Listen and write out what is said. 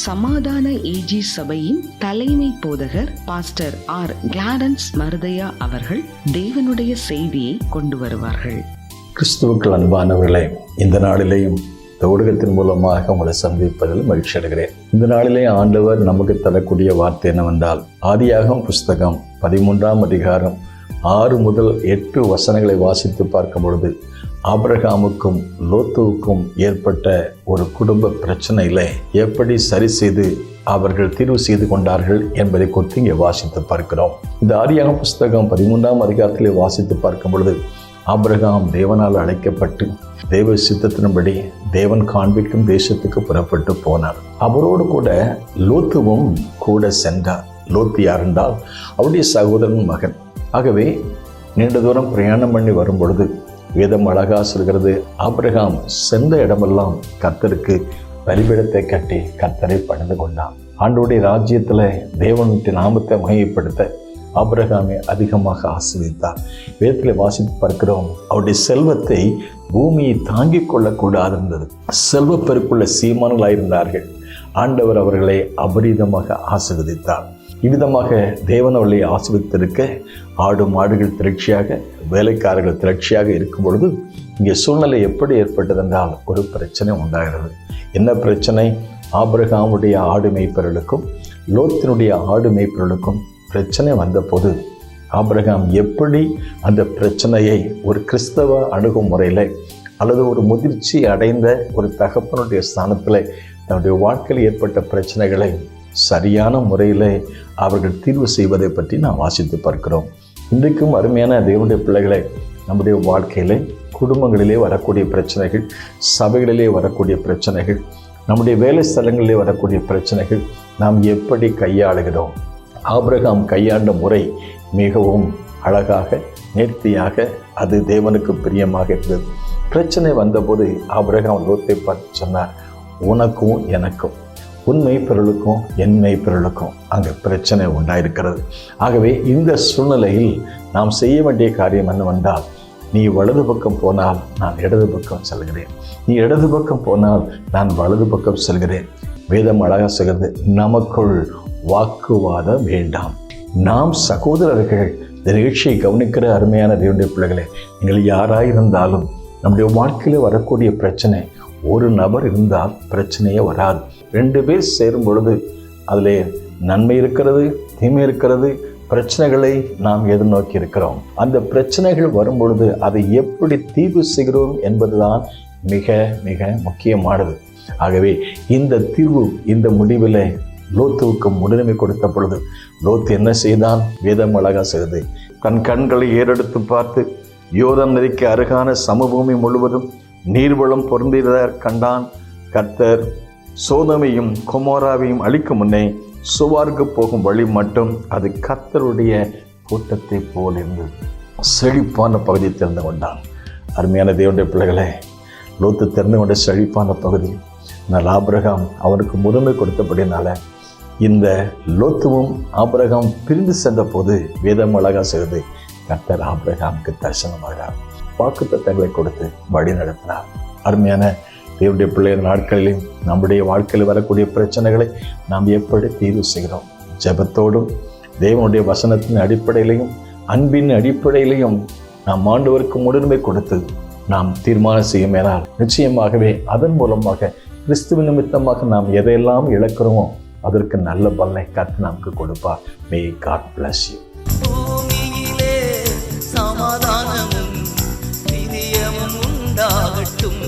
சமாதான ஏஜி சபையின் தலைமை போதகர் பாஸ்டர் ஆர் கிளாரன்ஸ் மருதையா அவர்கள் தேவனுடைய செய்தியை கொண்டு வருவார்கள். கிறிஸ்துவுக்குள் அன்பானவர்களே, இந்த நாளிலேயும் இந்த ஊடகத்தின் மூலமாக உங்களை சந்திப்பதில் மகிழ்ச்சி அடைகிறேன். இந்த நாளிலே ஆண்டவர் நமக்கு தரக்கூடிய வார்த்தை என்னவென்றால், ஆதியாகமம் புஸ்தகம் 13ஆம் அதிகாரம் 6 முதல் 8 வசனங்களை வாசித்து பார்க்கும் பொழுது ஆபிரகாமுக்கும் லோத்துவுக்கும் ஏற்பட்ட ஒரு குடும்ப பிரச்சனையில எப்படி சரி செய்து அவர்கள் தீர்வு செய்து கொண்டார்கள் என்பதை குறித்து இங்கே வாசித்து பார்க்கிறோம். இந்த ஆதியாகமம் புஸ்தகம் 13ஆம் அதிகாரத்திலே வாசித்து பார்க்கும் பொழுது ஆபிரகாம் தேவனால் அழைக்கப்பட்டு தேவ சித்தத்தின்படி தேவன் காண்பிக்கும் தேசத்துக்கு புறப்பட்டு போனார். அவரோடு கூட லோத்துவும் கூட சென்றார். லோத்து யார் என்றால் அவருடைய சகோதரன் மகன். ஆகவே நீண்ட தூரம் பிரயாணம் பண்ணி வரும் பொழுது வேதம் அழகா சொல்கிறது, ஆபிரகாம் சென்ற இடமெல்லாம் கர்த்தருக்கு பலிபீடத்தை கட்டி கர்த்தரை பணிந்து கொண்டான். ஆண்டவருடைய ராஜ்யத்தில் தேவனுடைய நாமத்தை மகிமைப்படுத்த ஆபிரகாமை அதிகமாக ஆசீர்வதித்தார். வேதத்தில் வாசித்து பார்க்கிறோம், அவருடைய செல்வத்தை பூமியை தாங்கிக் கொள்ளக்கூடாது இருந்தது. செல்வப்பெருக்குள்ள சீமான்களாயிருந்தார்கள். ஆண்டவர் அவர்களை அபரீதமாக ஆசீர்வதித்தார். இவ்விதமாக தேவன் அவர்களை ஆசீர்வதித்திருக்க ஆடு மாடுகள் திரட்சியாக, வேலைக்காரர்கள் திரட்சியாக இருக்கும் பொழுது இங்கே சூழ்நிலை எப்படி ஏற்பட்டது என்றால் ஒரு பிரச்சனை உண்டாகிறது. என்ன பிரச்சனை? ஆபிரகாமுடைய ஆடு மேய்ப்பர்களுக்கும் லோத்தினுடைய ஆடு மேய்ப்பர்களுக்கும் பிரச்சனை வந்தபோது ஆபிரகாம் எப்படி அந்த பிரச்சனையை ஒரு கிறிஸ்தவ அணுகுமுறையில் அல்லது ஒரு முதிர்ச்சி அடைந்த ஒரு தகப்பனுடைய ஸ்தானத்தில் தன்னுடைய வாழ்க்கையில் ஏற்பட்ட பிரச்சனைகளை சரியான முறையில் அவர்கள் தீர்வு செய்வதை பற்றி நாம் வாசித்து பார்க்கிறோம். இன்றைக்கும் அருமையான தேவனுடைய பிள்ளைகளை, நம்முடைய வாழ்க்கையிலே குடும்பங்களிலே வரக்கூடிய பிரச்சனைகள், சபைகளிலே வரக்கூடிய பிரச்சனைகள், நம்முடைய வேலை ஸ்தலங்களிலே வரக்கூடிய பிரச்சனைகள் நாம் எப்படி கையாளுகிறோம்? ஆபிரகாம் கையாண்ட முறை மிகவும் அழகாக, நேர்த்தியாக, அது தேவனுக்கு பிரியமாக இருந்தது. பிரச்சனை வந்தபோது ஆபிரகாம் லோத்தை பார்த்து சொன்னார், உனக்கும் எனக்கும், உன் மெய்ப்பொருளுக்கும் என் மெய்ப்பொருளுக்கும் அங்கே பிரச்சனை உண்டாயிருக்கிறது. ஆகவே இந்த சூழ்நிலையில் நாம் செய்ய வேண்டிய காரியம் என்னவென்றால், நீ வலது பக்கம் போனால் நான் இடது பக்கம் செல்கிறேன், நீ இடது பக்கம் போனால் நான் வலது பக்கம் செல்கிறேன். வேதம் அழகாக சொல்கிறது, நமக்குள் வாக்குவாதம் வேண்டாம். நாம் சகோதரர்கள். இந்த நிகழ்ச்சியை கவனிக்கிற அருமையான தேவனுடைய பிள்ளைகளே, நீங்கள் யாராயிருந்தாலும் நம்முடைய வாழ்க்கையில் வரக்கூடிய பிரச்சனை, ஒரு நபர் இருந்தால் பிரச்சனையே வராது. 2 பேர் சேரும் பொழுது அதில் நன்மை இருக்கிறது, தீமை இருக்கிறது. பிரச்சனைகளை நாம் எதிர்நோக்கி இருக்கிறோம். அந்த பிரச்சனைகள் வரும் பொழுது அதை எப்படி தீர்வு செய்கிறோம் என்பதுதான் மிக மிக முக்கியமானது. ஆகவே இந்த தீர்வு, இந்த முடிவில் லோத்துவுக்கு முன்னுரிமை கொடுத்த பொழுது லோத்து என்ன செய்தான்? வேதம் அழகா செய்தது. தன் கண்களை ஏறெடுத்து பார்த்து யோர்தான் நதிக்கு அருகான சமபூமி முழுவதும் நீர்வளம் பொருந்தியதை கண்டான். கர்த்தர் சோதோமையும் கொமோராவையும் அழிக்கும் முன்னே சுவாருக்கு போகும் வழி மட்டும் அது கர்த்தருடைய கூட்டத்தை போல் இருந்தது. செழிப்பான பகுதியை தெரிந்து கொண்டான். அருமையான தேவனுடைய பிள்ளைகளே, லோத்து தெரிந்து கொண்ட செழிப்பான பகுதி. ஆனால் ஆபிரகாம் அவனுக்கு முன்னுரிமை கொடுத்தபடினால இந்த லோத்துவும் ஆபிரகாம் பிரிந்து சென்ற போது வேதம் அழகா செய்து கர்த்தர் ஆபிரகாமுக்கு தரிசனமாகிறார். வாக்குத்தத்தங்களை கொடுத்து வழி நடத்தினார். அருமையான தேவனுடைய பிள்ளைகள், நாட்களிலும் நம்முடைய வாழ்க்கையில் வரக்கூடிய பிரச்சனைகளை நாம் எப்படி தீர்வு செய்கிறோம்? ஜெபத்தோடும் தேவனுடைய வசனத்தின் அடிப்படையிலையும் அன்பின் அடிப்படையிலையும் நாம் ஆண்டவருக்கு முன்னுரிமை கொடுத்து நாம் தீர்மானம் செய்யுமேனால் நிச்சயமாகவே அதன் மூலமாக கிறிஸ்துவ நிமித்தமாக நாம் எதையெல்லாம் இழக்கிறோமோ அதற்கு நல்ல பலனை கர்த்தர் நமக்கு கொடுப்பார். May God bless you. சமாதானமும் நிதியமும் உண்டாகட்டும்.